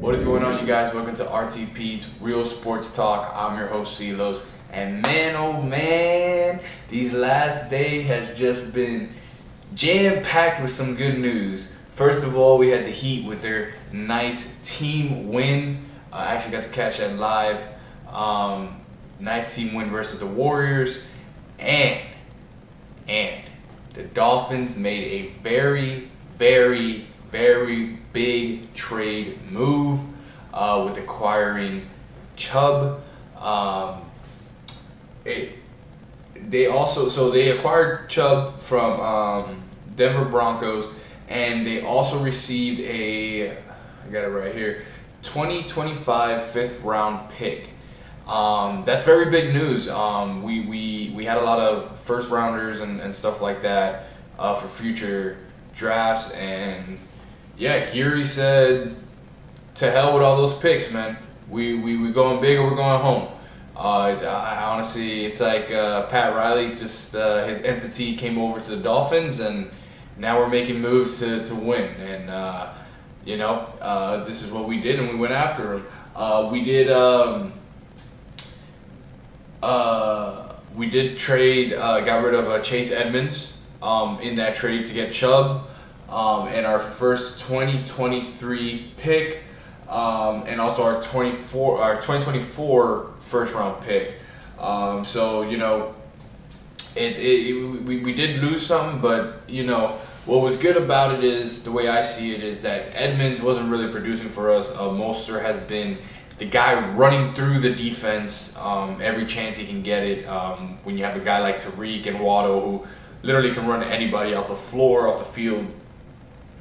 What is going on, you guys? Welcome to RTP's Real Sports Talk. I'm your host, Silos. And man, oh man, these last day has just been jam-packed with some good news. First of all, we had the Heat with their nice team win. I actually got to catch that live. Nice team win versus the Warriors. And the Dolphins made a very big trade move with acquiring Chubb. They acquired Chubb from Denver Broncos, and they also received I got it right here, 2025 fifth round pick. That's very big news. We had a lot of first rounders and stuff like that for future drafts, and yeah, Geary said, to hell with all those picks, man. We going big or we're going home. I honestly, it's like Pat Riley, just his entity came over to the Dolphins, and now we're making moves to win. And this is what we did, and we went after him. We did trade, got rid of Chase Edmonds in that trade to get Chubb, and our first 2023 pick, and also our 2024 first round pick. We did lose some, but what was good about it is, the way I see it, is that Edmonds wasn't really producing for us. Mostert has been the guy running through the defense every chance he can get it. When you have a guy like Tariq and Waddle who literally can run anybody off the floor, off the field,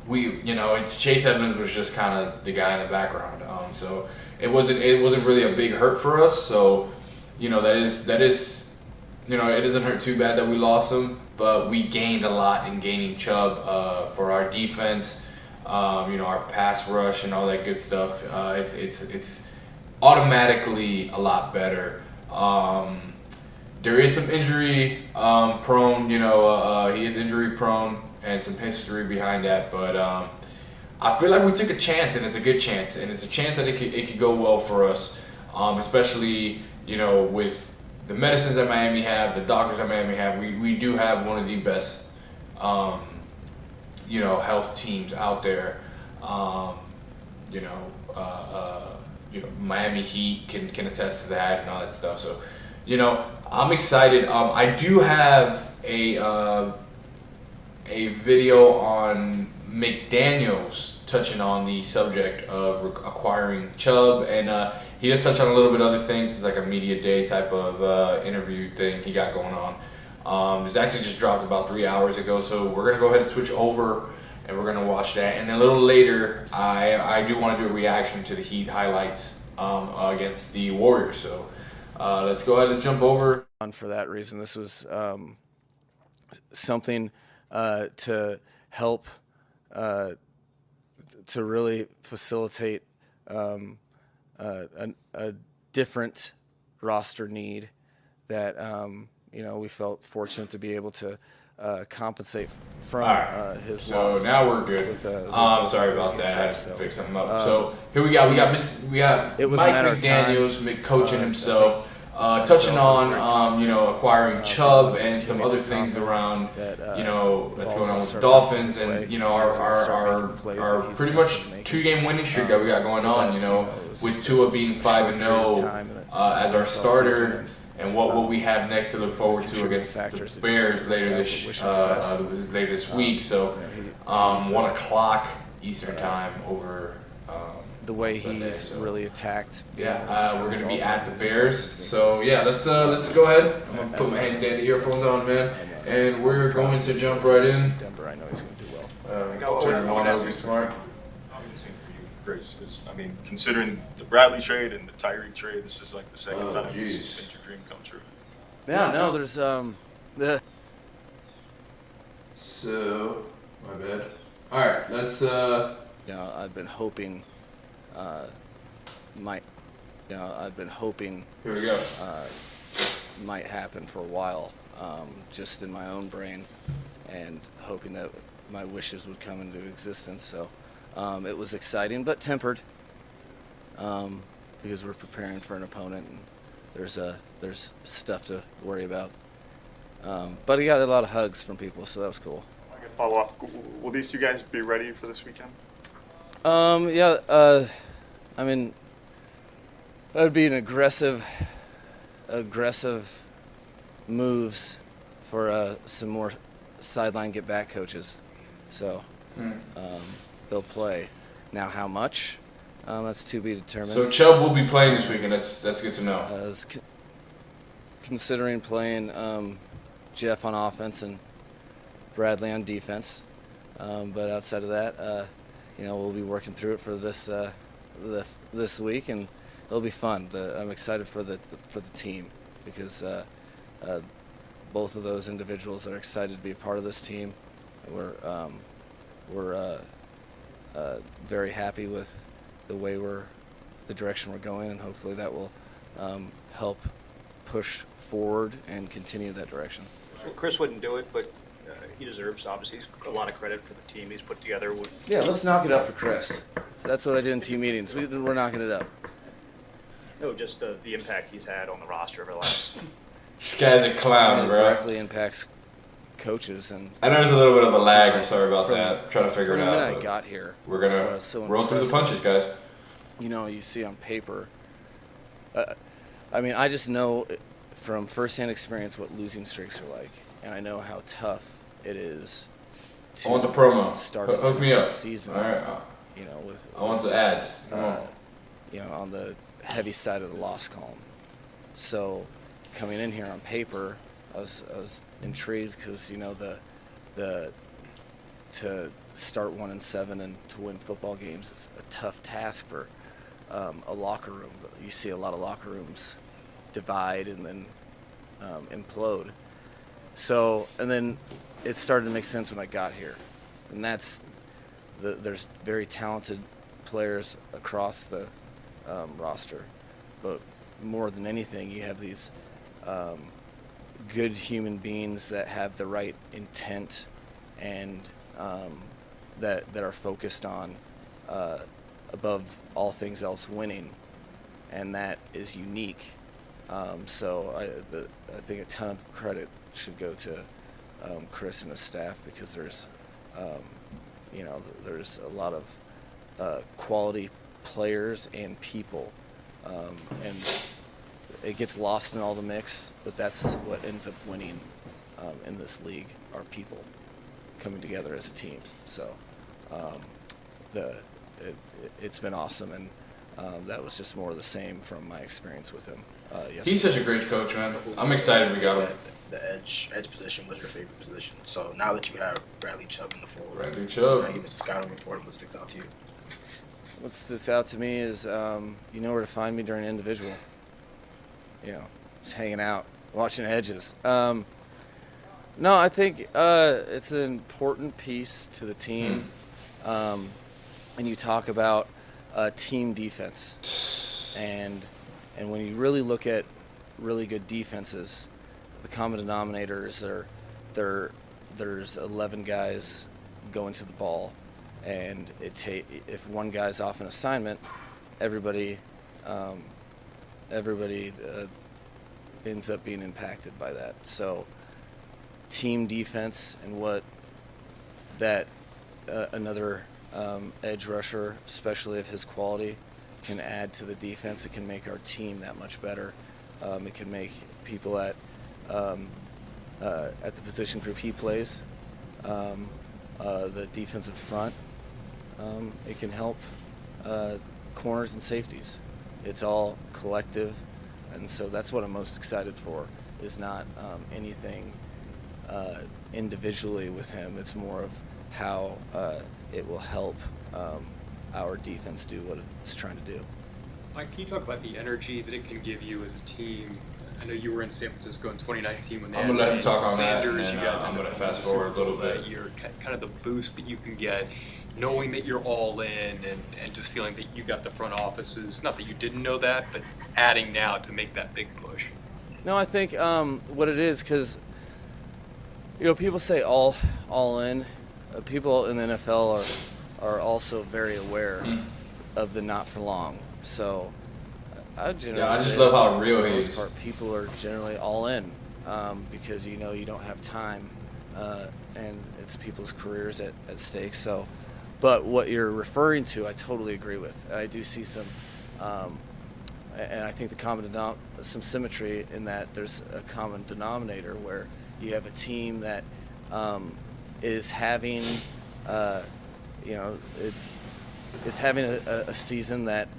Chase Edmonds was just kind of the guy in the background. So it wasn't really a big hurt for us. So that is it doesn't hurt too bad that we lost him, but we gained a lot in gaining Chubb for our defense. Our pass rush and all that good stuff. It's automatically a lot better. There is some injury prone. He is injury prone and some history behind that. But I feel like we took a chance, and it's a good chance, and it's a chance that it could go well for us, especially with the medicines that Miami have, the doctors that Miami have. We do have one of the best health teams out there. Miami Heat can attest to that and all that stuff. So, I'm excited. I do have a video on McDaniels touching on the subject of acquiring Chubb, and he does touch on a little bit of other things. It's like a media day type of interview thing he got going on. It was actually just dropped about 3 hours ago, so we're going to go ahead and switch over, and we're going to watch that. And then a little later, I do want to do a reaction to the Heat highlights against the Warriors. So let's go ahead and jump over. For that reason, this was something to help to really facilitate a different roster need that we felt fortunate to be able to compensate from his loss. So now we're good. Sorry about that. I had to fix something up. So here we got Mike McDaniels, coaching himself, touching on acquiring Chubb and some other things around that's going on with the Dolphins, and our pretty much 2-game winning streak that we got going on. With Tua being 5-0 as our starter. And what we have next to look forward to against the Bears later this week. So 1 o'clock Eastern time over the way Sunday, he's really attacked. Yeah, we're gonna be at the Bears. So yeah, let's go ahead. I'm gonna put my earphones on, man, and we're going to jump right in. Denver, I know he's gonna do well. Turn them on. That would be smart. Grace, considering the Bradley trade and the Tyreek trade, this is like the second time you've made your dream come true. Yeah, no, there's So, my bad. All right, let's. I've been hoping, Here we go. Might happen for a while, just in my own brain, and hoping that my wishes would come into existence. So it was exciting, but tempered. because we're preparing for an opponent and there's stuff to worry about. But he got a lot of hugs from people, so that was cool. I can follow up. Will these two guys be ready for this weekend? Yeah. I mean, that would be an aggressive moves for some more sideline get back coaches. So they'll play. Now, how much? That's to be determined. So Chubb will be playing this weekend. That's good to know. I was considering playing Jeff on offense and Bradley on defense, but outside of that, we'll be working through it for this week, and it'll be fun. I'm excited for the team because both of those individuals are excited to be a part of this team. We're very happy with the direction we're going, and hopefully that will help push forward and continue that direction. Well, Chris wouldn't do it, but he deserves, obviously, a lot of credit for the team he's put together. Yeah, let's knock it up for Chris. That's what I do in team meetings. We're knocking it up. No, just the impact he's had on the roster over the last. This guy's a clown, It bro. directly impacts coaches, and I know there's a little bit of a lag. I'm sorry about that. I'm trying to figure it from the minute out. I got here, We're going I was to so roll through the impressed. punches, guys. You see on paper. I just know from firsthand experience what losing streaks are like, and I know how tough it is to I want the promo. start Hook me up. season. All right. I want the ads. Come on. On the heavy side of the loss column. So coming in here on paper, I was intrigued because the to start 1-7 and to win football games is a tough task for a locker room. You see a lot of locker rooms divide and then implode. So, and then it started to make sense when I got here, and there's very talented players across the roster, but more than anything, you have these good human beings that have the right intent and that are focused on above all things else winning, and that is unique. So I think a ton of credit should go to Chris and his staff because there's a lot of quality players and people, and it gets lost in all the mix, but that's what ends up winning in this league are people coming together as a team. So it's been awesome, and that was just more of the same from my experience with him yesterday. He's such a great coach, man. I'm excited we got him. The edge position was your favorite position. So now that you have Bradley Chubb in the fold, Bradley Chubb. you just got to report what sticks out to you. What sticks out to me is you know where to find me during an individual. Just hanging out, watching edges. No, I think it's an important piece to the team. And you talk about team defense. And when you really look at really good defenses, the common denominators are there's 11 guys going to the ball, and if one guy's off an assignment, everybody ends up being impacted by that. So team defense and what that another edge rusher, especially of his quality, can add to the defense. It can make our team that much better. It can make people at the position group he plays, the defensive front. It can help corners and safeties. It's all collective, and so that's what I'm most excited for. Is not anything individually with him. It's more of how it will help our defense do what it's trying to do. Mike, can you talk about the energy that it can give you as a team? I know you were in San Francisco in 2019 when they I'm gonna let him talk on that, Sanders. and You guys I'm ended gonna up fast winning the forward a Super little Bowl bit. that year, kind of the boost that you can get, knowing that you're all in, and just feeling that you got the front offices. Not that you didn't know that, but adding now to make that big push. No, I think what it is, because people say all in. People in the NFL are also very aware of the not for long. So I generally Yeah, I just say love how real for the he most is. part, people are generally all in because you don't have time, and it's people's careers at stake. So, but what you're referring to, I totally agree with. And I do see some, and I think some symmetry in that there's a common denominator where you have a team that is having, is having a season that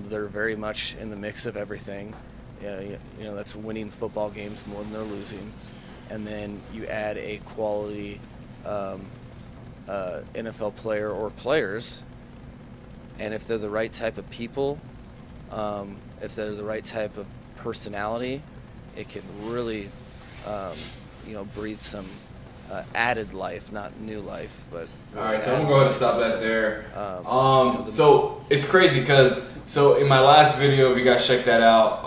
they're very much in the mix of everything. That's winning football games more than they're losing. And then you add a quality NFL player or players, and if they're the right type of people, if they're the right type of personality, it can really, breathe some added life, not new life, but. All right, so I'm gonna go ahead and stop that there. The- So it's crazy because in my last video, if you guys check that out,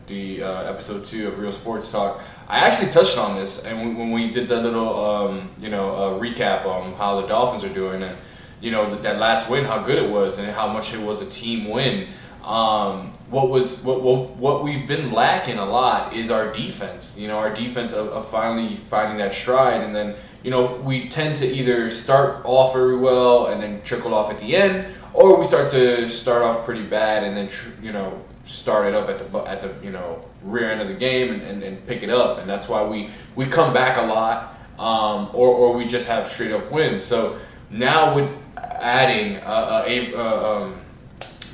the episode 2 of Real Sports Talk, I actually touched on this, and when we did the little recap on how the Dolphins are doing, and that last win, how good it was, and how much it was a team win. What we've been lacking a lot is our defense. Our defense of finally finding that stride, and then we tend to either start off very well and then trickle off at the end, or we start off pretty bad and then start it up at the rear end of the game and pick it up, and that's why we come back a lot, or we just have straight up wins. So now with adding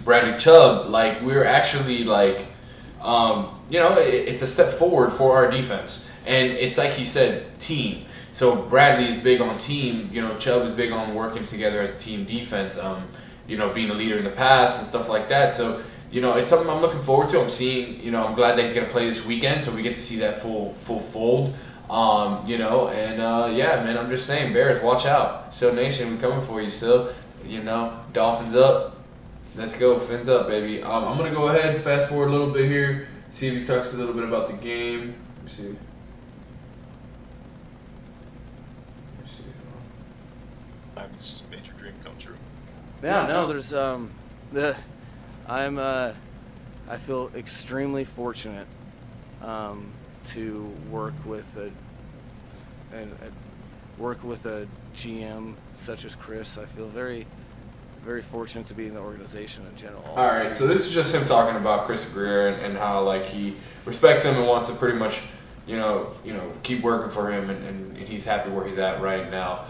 Bradley Chubb, we're actually it's a step forward for our defense, and it's like he said, team. So Bradley is big on team. Chubb is big on working together as a team defense. Being a leader in the past and stuff like that. So it's something I'm looking forward to. I'm seeing. I'm glad that he's gonna play this weekend, so we get to see that full fold. Yeah, man. I'm just saying, Bears, watch out. So Nation, we're coming for you. So Dolphins up. Let's go, Fins up, baby. I'm gonna go ahead and fast forward a little bit here. See if he talks a little bit about the game. Let me see. It's made your dream come true. Yeah, no, there's I feel extremely fortunate to work with a GM such as Chris. I feel very, very fortunate to be in the organization in general. All right, so this is just him talking about Chris Greer and how he respects him and wants to pretty much keep working for him, and he's happy where he's at right now.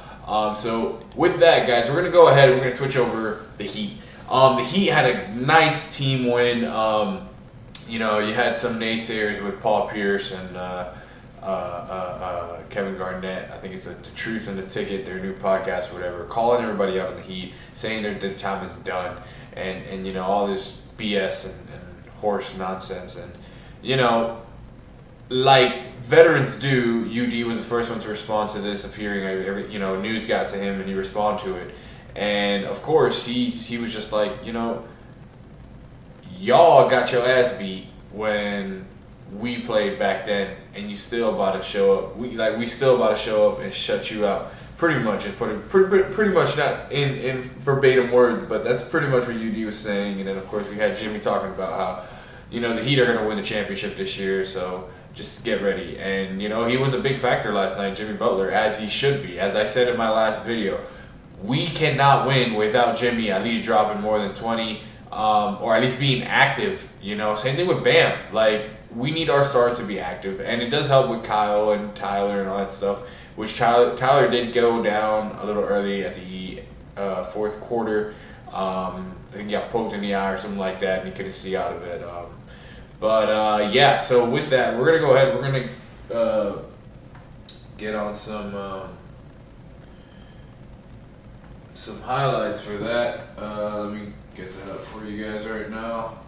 So with that, guys, we're gonna go ahead and we're gonna switch over the Heat. The Heat had a nice team win. You had some naysayers with Paul Pierce and Kevin Garnett. I think it's the Truth and the Ticket, their new podcast or whatever, calling everybody out on the Heat, saying their time is done, and all this BS and horse nonsense, and like veterans do. UD was the first one to respond to this, of hearing every news got to him and he responded to it, and of course he was just like, y'all got your ass beat when we played back then, and you still about to show up. We still about to show up and shut you out. Pretty much, it's pretty much not in verbatim words, but that's pretty much what UD was saying. And then of course we had Jimmy talking about how the Heat are going to win the championship this year, so just get ready. And he was a big factor last night, Jimmy Butler, as he should be. As I said in my last video, we cannot win without Jimmy at least dropping more than 20, or at least being active. Same thing with Bam. We need our stars to be active, and it does help with Kyle and Tyler and all that stuff, which Tyler did go down a little early at the fourth quarter. I think he got poked in the eye or something like that, and he couldn't see out of it. Yeah, so with that, we're going to go ahead. We're going to get on some highlights for that. Let me get that up for you guys right now.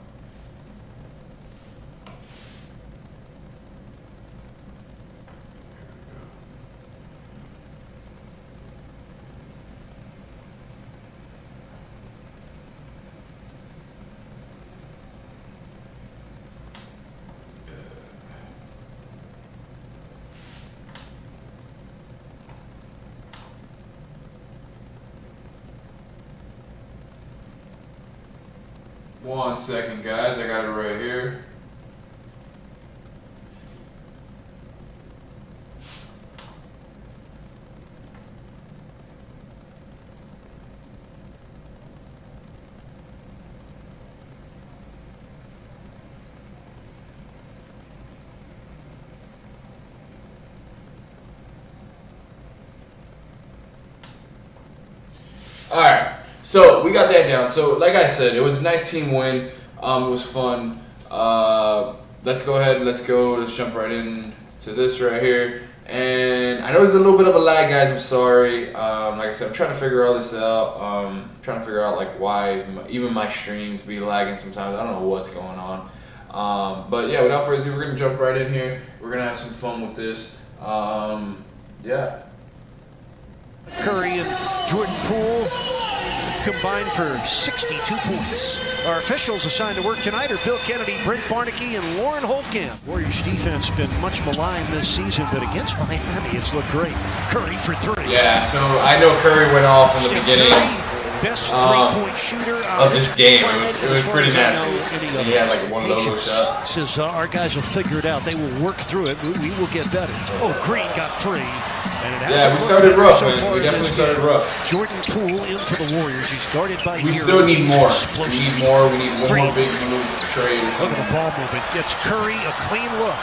1 second, guys. I got it right here. All right, so we got that down. So, like I said, it was a nice team win. It was fun. Let's go ahead. Let's jump right in to this right here. And I know there's a little bit of a lag, guys. I'm sorry. Like I said, I'm trying to figure all this out. Trying to figure out like why even my streams be lagging sometimes. I don't know what's going on. But yeah, without further ado, we're gonna jump right in here. We're gonna have some fun with this. Yeah. Curry and Jordan Poole combined for 62 points. Our officials assigned to work tonight are Bill Kennedy, Brent Barnaky, and Lauren Holtkamp. Warriors defense been much maligned this season, but against Miami, it's looked great. Curry for 3. Yeah, so I know Curry went off in the beginning best three-point shooter of this game. It was pretty nasty. He had like one low shot. Says our guys will figure it out. They will work through it. We will get better. Oh, Green got free. Yeah, we started rough, man. We definitely started rough. Jordan Poole in for the Warriors. He's guarded by We still need more. We need more. We need one more big move trade. Look at the ball movement. Gets Curry a clean look.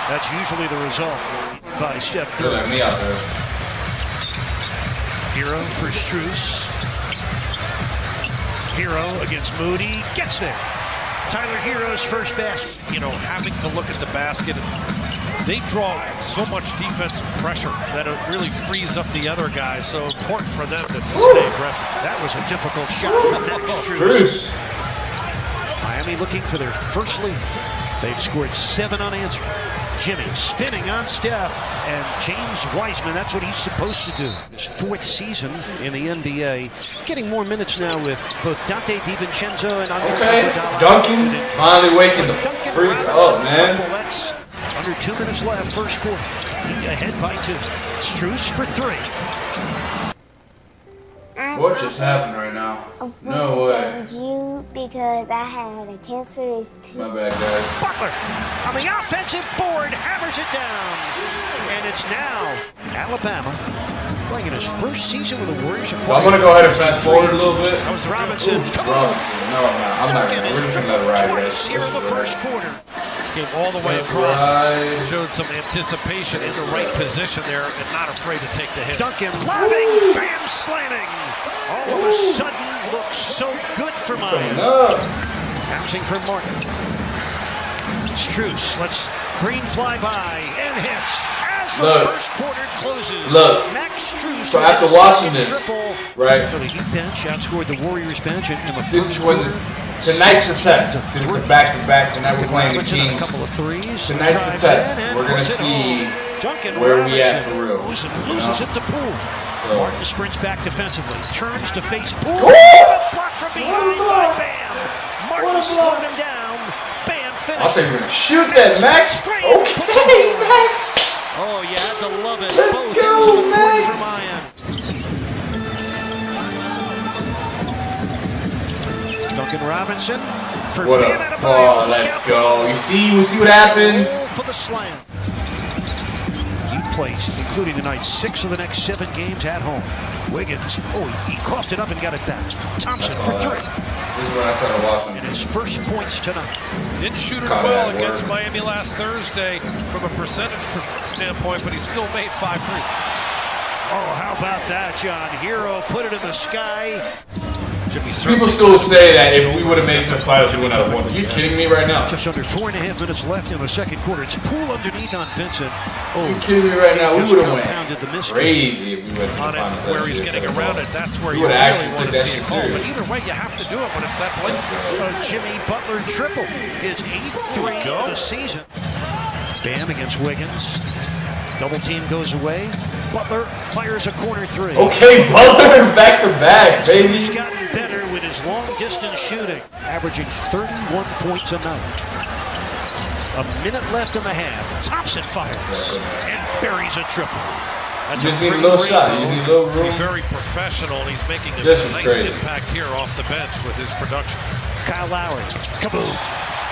That's usually the result by Steph Curry. Like me out there. Hero for Strus. Hero against Moody. Gets there. Tyler Hero's first basket. You know, having to look at the basket. They draw so much defensive pressure that it really frees up the other guys. So important for them to stay aggressive. That was a difficult shot from Strus. Miami looking for their first lead. They've scored 7 unanswered. Jimmy spinning on Steph, and James Wiseman, that's what he's supposed to do. His 4th season in the NBA, getting more minutes now with both Dante DiVincenzo and Andre Iguodala. Duncan finally waking the freak up, man. Under 2 minutes left, first quarter. Heat ahead by 2. Strus for 3. What just happened right now? No way. You because I had a cancerous tooth. My bad, guys. Butler on the offensive board hammers it down, and it's now Alabama playing in his first season with the Warriors. So I'm gonna go ahead and fast forward a little bit. That was Robinson. Robinson. No, I'm not gonna. We're just gonna let it ride, guys. Here in the first quarter. Came all the way across. Showed some anticipation in the right position there and not afraid to take the hit. Duncan lobbing, bam, slamming. All of a sudden, looks so good for Miami. Bouncing from Martin. Strus lets Green fly by and hits. As the first quarter closes. Look. Max Strus. So after watching this, right? For the Heat bench, outscored the Warriors bench in the this is when tonight's the test. This is a back-to-back. Tonight we're playing the Kings. Tonight's the test. We're gonna see where we at for real. Loses it to Poole. Martin sprints back defensively, turns to face Poole. Block from behind by Bam. Martin slowed him down. Bam finished. I think we're gonna shoot that, Max. Okay, Max. Oh, you have to love it. Let's go, Max. Duncan Robinson. What a fall. Let's go. You see what happens? For the slam. Deep plays, including tonight's 6 of the next 7 games at home. Wiggins. Oh, he coughed it up and got it back. Thompson for 3. This is when I started watching. And his first points tonight. Didn't shoot it well against Miami last Thursday from a percentage standpoint, but he still made 5 threes. Oh, how about that, John? Hero put it in the sky. People still say that if we would have made it to the finals, we would have won. Are you kidding me right now? Just under 4.5 minutes left in the second quarter. It's Poole underneath on Vincent. Oh, you kidding me right now? We would have went crazy if we went to the on finals. it, where he's getting around it, that's where you really actually want took to that see shit it called. serious. But either way, you have to do it when it's that place. Jimmy Butler triple. His 8th 3 of the season. Bam against Wiggins. Double team goes away. Butler fires a corner 3. Okay, Butler back to back, baby. He's gotten better with his long distance shooting, averaging 31 points a night. A minute left in the half. Thompson fires and buries a triple. That's You just need a pretty little shot. You rainbow. just need a little room. He's very professional, and he's making a This is nice crazy. impact here off the bench with his production. Kyle Lowry. Kaboom.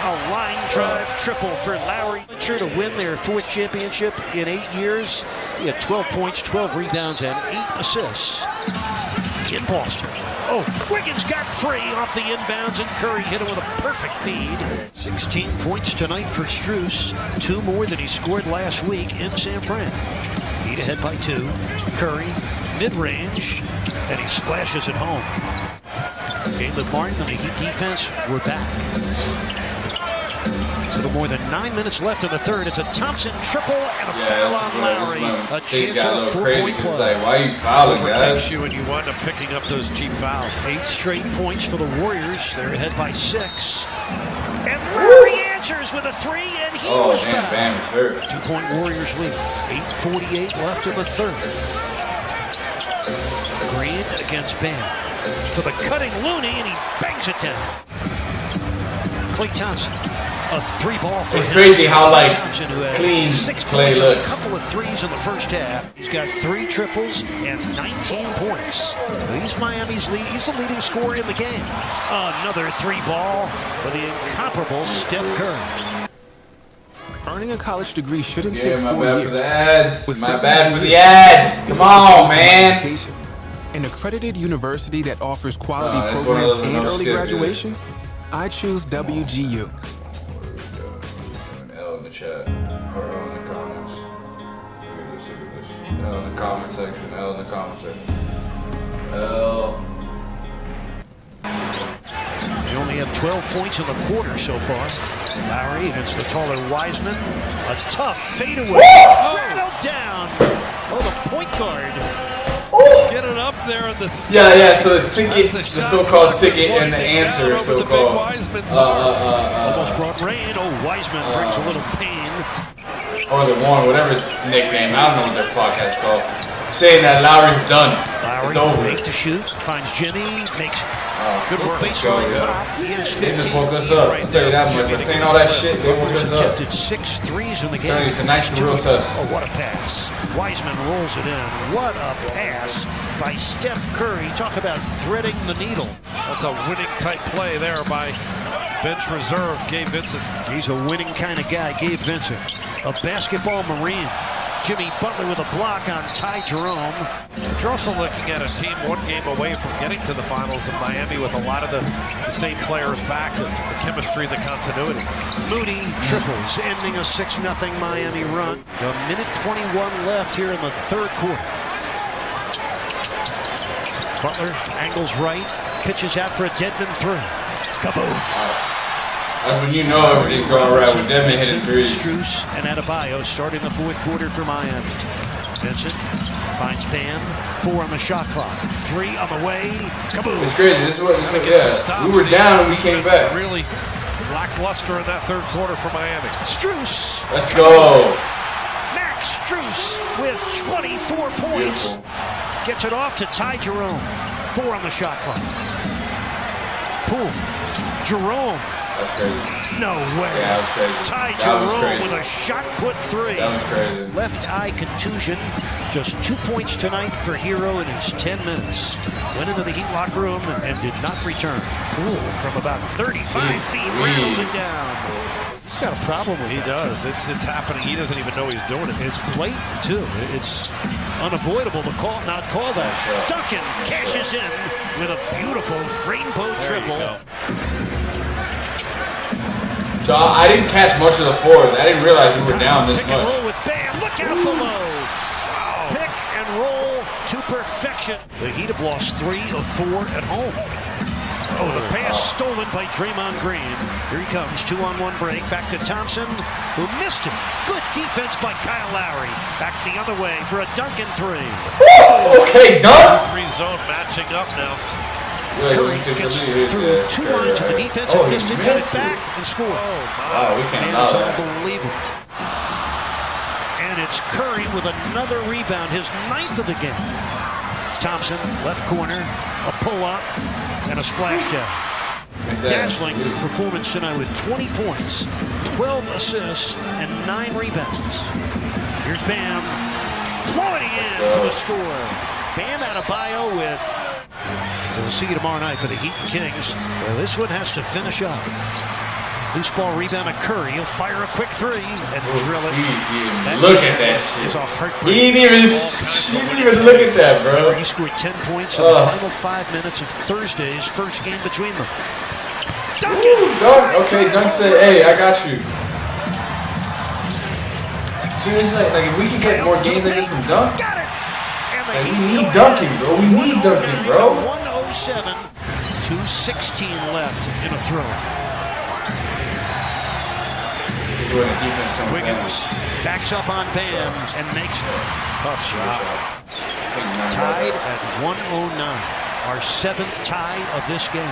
A line drive triple for Lowry. Sure to win their 4th championship in 8 years. He had 12 points, 12 rebounds, and 8 assists in Boston. Oh, Wiggins got free off the inbounds, and Curry hit him with a perfect feed. 16 points tonight for Strus. 2 more than he scored last week in San Fran. Heat ahead by 2. Curry, mid-range, and he splashes it home. Caleb Martin and the Heat defense were back. A little more than 9 minutes left in the third. It's a Thompson triple and a foul on Lowry. A Things chance got a at a little crazy 4-point because play. like, why are you fouling, Overtakes guys? you, and you wind up picking up those cheap fouls. 8 straight points for the Warriors. They're ahead by 6. And Lowry answers with a 3, and he Oh, was damn, fouled. Bam is hurt. 2-point Warriors lead. 8:48 left in the third. Green against Bam. For the cutting Looney, and he bangs it down. Klay Thompson. A 3-ball for It's him. crazy how, like, Thompson, who had clean 6 Klay points on looks. a couple of threes in the first half. He's got 3 triples and 19 points. He's Miami's lead. He's the leading scorer in the game. Another 3-ball for the incomparable Steph Curry. Earning a college degree shouldn't Yeah, take my 4 bad years. for the ads. With My 30 bad for the years, ads. you Come can on, focus man. education. An accredited university that offers quality It's one of programs those and no early skip, graduation. I choose WGU. An L in the chat or L in the comments. Look at this. Look at this. L in the comment section. L in the comment section. L. They only have 12 points in the quarter so far. Lowry against the taller Wiseman. A tough fadeaway. Rattled down. Oh, the point guard. Get it up there in the sky. Yeah. So the ticket, the so-called ticket, and the answer, so-called. Almost brought rain. Oh, Wiseman brings a little pain. Or the one, whatever his nickname. I don't know what their podcast called. Saying that Lowry's done. It's Lowry, over. fake to shoot. Finds Jimmy. Makes Good work. Let's go, baseline yo. block. He is They 15. just woke us up. I'll tell you that much. By saying all that shit, they woke us up. Attempted 6 threes in the game. Telling you, tonight's the real test. Oh, what a pass. Wiseman rolls it in. What a pass by Steph Curry. Talk about threading the needle. That's a winning type play there by bench reserve Gabe Vincent. He's a winning kind of guy, Gabe Vincent. A basketball marine. Jimmy Butler with a block on Ty Jerome. You're also looking at a team 1 game away from getting to the finals in Miami with a lot of the same players back, the chemistry, the continuity. Moody triples, ending a 6-0 Miami run. A minute 21 left here in the third quarter. Butler angles right, pitches out for a Deadman 3. Kaboom! That's when you know everything's going right with Devin hitting threes. Strus and Adebayo starting the fourth quarter for Miami. Vincent finds Bam. 4 on the shot clock. 3 on the way. Kaboom! It's crazy. This is what. Yeah. We were down and we came back. Really lackluster in that third quarter for Miami. Strus. Let's go. Max Strus with 24 points. Beautiful. Gets it off to Ty Jerome. 4 on the shot clock. Poole. Jerome. That's crazy. No way. Yeah, that was crazy. Ty That was Jerome crazy. with a shot put 3. That was crazy. Left eye contusion. Just 2 points tonight for Hero in his 10 minutes. Went into the Heat locker room and did not return. Poole from about 35 feet rattles it down. He's got a problem with He that. does. It's happening. He doesn't even know he's doing it. It's blatant, too. It's unavoidable to not call that. Duncan cashes in with a beautiful rainbow triple. So I didn't catch much of the fourth. I didn't realize we were down this Pick and much. roll with Bam. Look out below. Wow. Pick and roll to perfection. The Heat have lost 3 of 4 at home. Oh, the pass stolen by Draymond Green. Here he comes, 2-on-1 break. Back to Thompson, who missed it. Good defense by Kyle Lowry. Back the other way for a Duncan 3. Woo! Okay, dunk. 3 zone matching up now. Curry gets through 2 lines of the defense and missed it. Got it back and scored. Wow, we can't Man, allow it's that. unbelievable. And it's Curry with another rebound, his 9th of the game. Thompson, left corner, a pull-up, and a splashdown. Dazzling performance tonight with 20 points, 12 assists, and 9 rebounds. Here's Bam. floating in for the score. Bam Adebayo with. So we'll see you tomorrow night for the Heat and Kings. Well, this one has to finish up. Loose ball rebound to Curry. He'll fire a quick three and drill it. Look at that shit. He didn't even look at that, bro. He scored 10 points in the final 5 minutes of Thursday's first game between them. Dunk. Okay, Dunk said, hey, I got you. See, it's like if we can get more games like this from Dunk, like we need dunking, bro. We need dunking, bro. 107, 2:16 left in a throw. Wiggins backs up on Bam and makes it. Tough shot. Tied at 109. Our 7th tie of this game.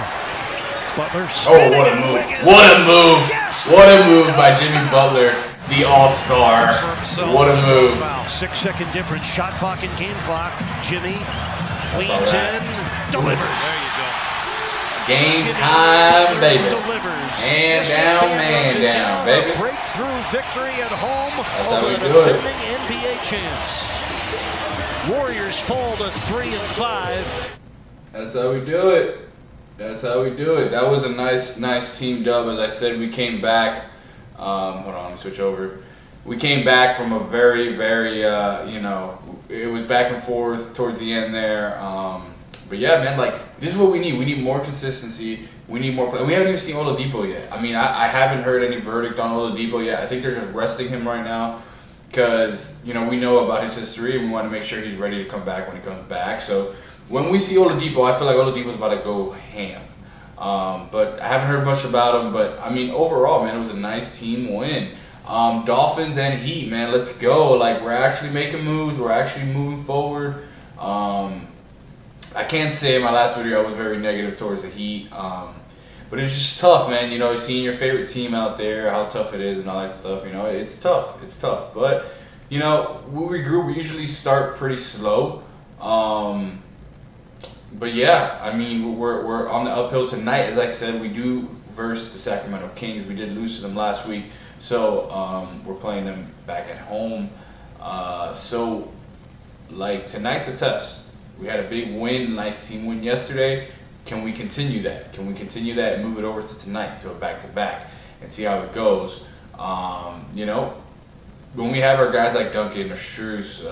Butler. Oh, what a move. What a move. What a move by Jimmy Butler, the all-star. What a move. 6-second difference. Shot clock and game clock. Jimmy leans in. Delivers. There you go. Game time, baby. And down, man down, baby. Breakthrough victory at home. That's how we do it. Defending NBA champs. Warriors fall to 3-5. That's how we do it. That's how we do it. That was a nice team dub. As I said, we came back. Hold on, let me switch over. We came back from a very, it was back and forth towards the end there. But yeah, man, like, this is what we need. We need more consistency. We need more play. We haven't even seen Oladipo yet. I mean, I haven't heard any verdict on Oladipo yet. I think they're just resting him right now because, we know about his history and we want to make sure he's ready to come back when he comes back. So when we see Oladipo, I feel like Oladipo's about to go ham. But I haven't heard much about him. But, I mean, overall, man, it was a nice team win. Dolphins and Heat, man, let's go. Like, we're actually making moves. We're actually moving forward. I can't say in my last video I was very negative towards the Heat, but it's just tough, man. Seeing your favorite team out there, how tough it is and all that stuff. It's tough. It's tough. But we regroup. We usually start pretty slow. But yeah, I mean we're on the uphill tonight. As I said, we do verse the Sacramento Kings. We did lose to them last week, so we're playing them back at home. So like tonight's a test. We had a big win, nice team win yesterday. Can we continue that? Can we continue that and move it over to tonight, to a back-to-back, and see how it goes? When we have our guys like Duncan or Strus,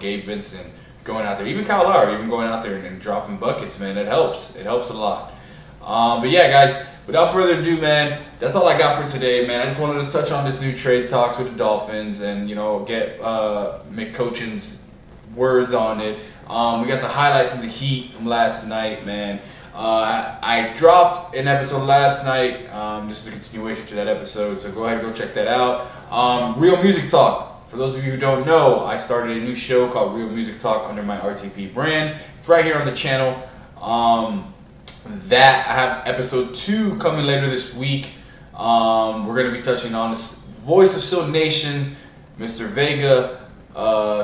Gabe Vincent going out there, even Kyle Lowry, even going out there and dropping buckets, man, it helps. It helps a lot. But yeah, guys, without further ado, man, that's all I got for today, man. I just wanted to touch on this new trade talks with the Dolphins and, get McCochin's words on it. We got the highlight from the Heat from last night, man. I dropped an episode last night. This is a continuation to that episode, so go ahead and go check that out. Real Music Talk. For those of you who don't know, I started a new show called Real Music Talk under my RTP brand. It's right here on the channel. I have episode 2 coming later this week. We're going to be touching on this voice of Sil Nation, Mr. Vega.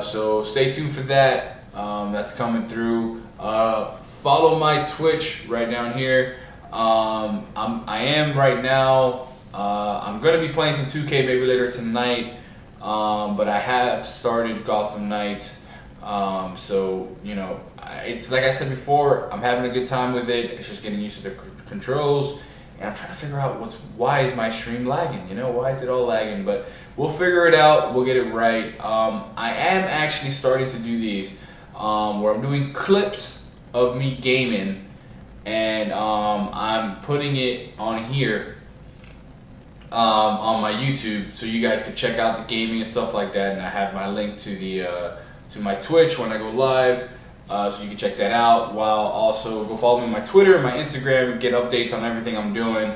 So stay tuned for that. That's coming through. Follow my Twitch right down here. I am right now. I'm gonna be playing some 2K maybe later tonight. But I have started Gotham Knights. It's like I said before. I'm having a good time with it. It's just getting used to the controls, and I'm trying to figure out why is my stream lagging. Why is it all lagging? But we'll figure it out. We'll get it right. I am actually starting to do these. Where I'm doing clips of me gaming, and I'm putting it on here on my YouTube, so you guys can check out the gaming and stuff like that. And I have my link to the to my Twitch when I go live, so you can check that out. While also go follow me on my Twitter, my Instagram, and get updates on everything I'm doing.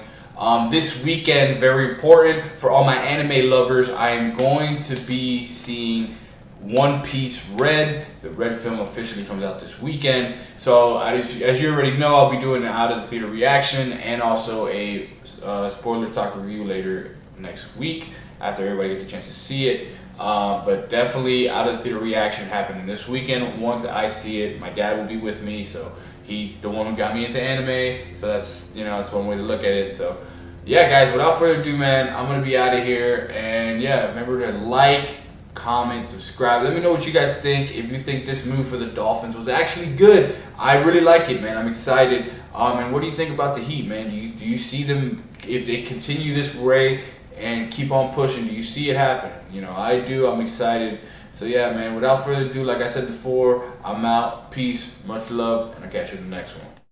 This weekend, very important for all my anime lovers, I am going to be seeing One Piece Red. The Red film officially comes out this weekend. So as you already know, I'll be doing an out of the theater reaction and also a spoiler talk review later next week after everybody gets a chance to see it. But definitely out of the theater reaction happening this weekend. Once I see it, my dad will be with me, so he's the one who got me into anime. So that's that's one way to look at it. So yeah, guys, without further ado, man, I'm gonna be out of here. And yeah, remember to like, comment, subscribe. Let me know what you guys think. If you think this move for the Dolphins was actually good, I really like it, man. I'm excited. And what do you think about the Heat, man? Do you see them, if they continue this way and keep on pushing, do you see it happen? You know, I do. I'm excited. So yeah, man, without further ado, like I said before, I'm out. Peace, much love, and I'll catch you in the next one.